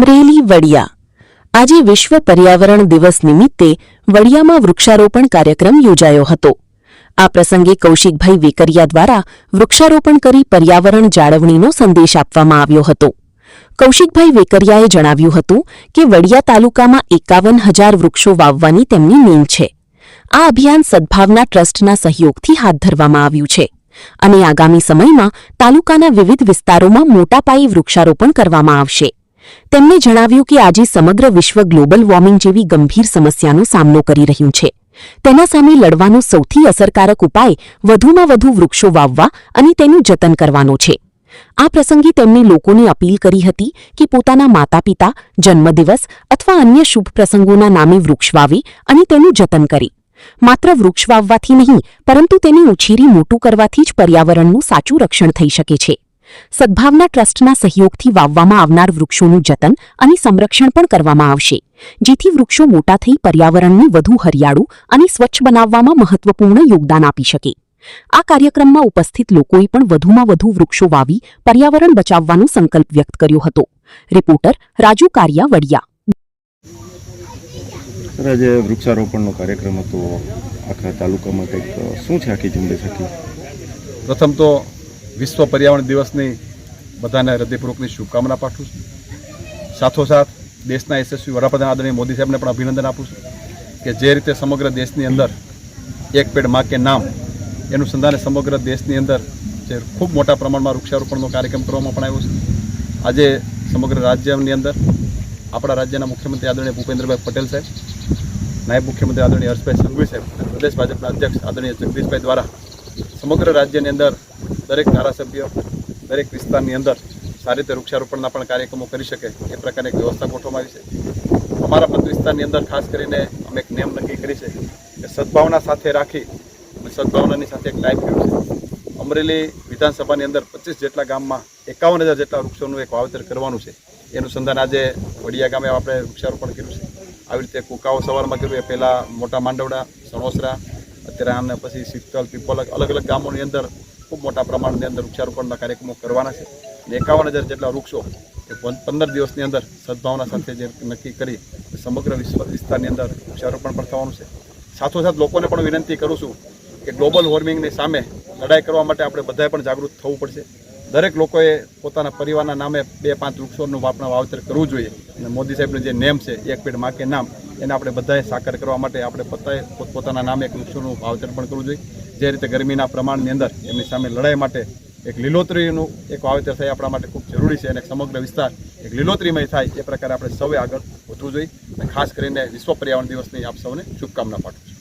અમરેલી વડિયા આજે વિશ્વ પર્યાવરણ દિવસ નિમિત્તે વડિયામાં વૃક્ષારોપણ કાર્યક્રમ યોજાયો હતો। આ પ્રસંગે કૌશિકભાઈ વેકરિયા દ્વારા વૃક્ષારોપણ કરી પર્યાવરણ જાળવણીનો સંદેશ આપવામાં આવ્યો હતો। કૌશિકભાઈ વેકરિયાએ જણાવ્યું હતું કે વડિયા તાલુકામાં 51,000 વૃક્ષો વાવવાની તેમની નેમ છે। આ અભિયાન સદભાવના ટ્રસ્ટના સહયોગથી હાથ ધરવામાં આવ્યું છે અને આગામી સમયમાં તાલુકાના વિવિધ વિસ્તારોમાં મોટા પાયે વૃક્ષારોપણ કરવામાં આવશે। તેમણે જણાવ્યું કે આજે સમગ્ર વિશ્વ ગ્લોબલ વોર્મિંગ જેવી ગંભીર સમસ્યાનો સામનો કરી રહ્યું છે। તેના સામે લડવાનો સૌથી અસરકારક ઉપાય વધુમાં વધુ વૃક્ષો વાવવા અને તેનું જતન કરવાનો છે। આ પ્રસંગે તેમણે લોકોને અપીલ કરી હતી કે પોતાના માતાપિતા, જન્મદિવસ અથવા અન્ય શુભ પ્રસંગોના નામે વૃક્ષ વાવે અને તેનું જતન કરે। માત્ર વૃક્ષ વાવવાથી નહીં, પરંતુ તેને ઉછેરી મોટું કરવાથી જ પર્યાવરણનું સાચું રક્ષણ થઈ શકે છે। સદભાવના ટ્રસ્ટના સહયોગથી વાવવામાં આવનાર વૃક્ષોનું જતન અને સંરક્ષણ પણ કરવામાં આવશે, જેથી વૃક્ષો મોટા થઈ પર્યાવરણને વધુ હરિયાળું અને સ્વચ્છ બનાવવામાં મહત્વપૂર્ણ યોગદાન આપી શકે। આ કાર્યક્રમમાં ઉપસ્થિત લોકોએ પણ વધુમાં વધુ વૃક્ષો વાવી પર્યાવરણ બચાવવાનો સંકલ્પ વ્યક્ત કર્યો હતો। રિપોર્ટર રાજુ કારિયા, વડિયા। આજે વૃક્ષારોપણનો કાર્યક્રમ હતો આખા તાલુકામાં, કંઈક શું છે આખી ઝુંબેશ હતી? પ્રથમ તો વિશ્વ પર્યાવરણ દિવસની બધાને હૃદયપૂર્વકની શુભકામના પાઠવું છું। સાથોસાથ દેશના યશસ્વી વડાપ્રધાન આદરણીય મોદી સાહેબને પણ અભિનંદન આપું છું કે જે રીતે સમગ્ર દેશની અંદર એક પેડ માં કે નામ એનું સંધાને સમગ્ર દેશની અંદર જે ખૂબ મોટા પ્રમાણમાં વૃક્ષારોપણનો કાર્યક્રમ કરવામાં પણ આવ્યો છે। આજે સમગ્ર રાજ્યની અંદર આપણા રાજ્યના મુખ્યમંત્રી આદરણીય ભૂપેન્દ્રભાઈ પટેલ સાહેબ, નાયબ મુખ્યમંત્રી આદરણીય હર્ષભાઈ સંઘવી સાહેબ, પ્રદેશ ભાજપના અધ્યક્ષ આદરણીય જગદીશભાઈ દ્વારા સમગ્ર રાજ્યની અંદર દરેક ધારાસભ્ય દરેક વિસ્તારની અંદર સારી રીતે વૃક્ષારોપણના પણ કાર્યક્રમો કરી શકે એ પ્રકારની એક વ્યવસ્થા ગોઠવવામાં આવી છે। અમારા મત વિસ્તારની અંદર ખાસ કરીને અમે એક નેમ નક્કી કરી છે કે સદભાવના સાથે રાખી સદભાવનાની સાથે એક ટાઈપ કર્યું છે। અમરેલી વિધાનસભાની અંદર 25 જેટલા ગામમાં 51,000 જેટલા વૃક્ષોનું એક વાવેતર કરવાનું છે। એનું સંધાન આજે વડિયા ગામે આપણે વૃક્ષારોપણ કર્યું છે। આવી રીતે કુકાઓ સવારમાં કર્યું, એ પહેલાં મોટા માંડવડા, સણોસરા, અત્યારે આમને પછી શીતલ, પીપલ, અલગ અલગ ગામોની અંદર ખૂબ મોટા પ્રમાણની અંદર વૃક્ષારોપણના કાર્યક્રમો કરવાના છે અને 51,000 જેટલા વૃક્ષો એ 15 દિવસની અંદર સદભાવના સાથે જે નક્કી કરી સમગ્ર વિસ્તારની અંદર વૃક્ષારોપણ પણ થવાનું છે। સાથોસાથ લોકોને પણ વિનંતી કરું છું કે ગ્લોબલ વોર્મિંગની સામે લડાઈ કરવા માટે આપણે બધાએ પણ જાગૃત થવું પડશે। દરેક લોકોએ પોતાના પરિવારના નામે 2-5 વૃક્ષોનું વાવેતર કરવું જોઈએ અને મોદી સાહેબની જે નેમ છે એક પેડ માં કે નામ, એને આપણે બધાએ સાકાર કરવા માટે આપણે બધાએ પોતાના નામે એક વૃક્ષોનું વાવેતર પણ કરવું જોઈએ। જે રીતે ગરમીના પ્રમાણની અંદર એમની સામે લડાઈ માટે એક લીલોતરીનું એક વાવેતર થાય આપણા માટે ખૂબ જરૂરી છે અને સમગ્ર વિસ્તાર એક લીલોતરીમય થાય એ પ્રકારે આપણે સૌએ આગળ વધવું જોઈએ। અને ખાસ કરીને વિશ્વ પર્યાવરણ દિવસની આપ સૌને શુભકામના પાઠવું છું।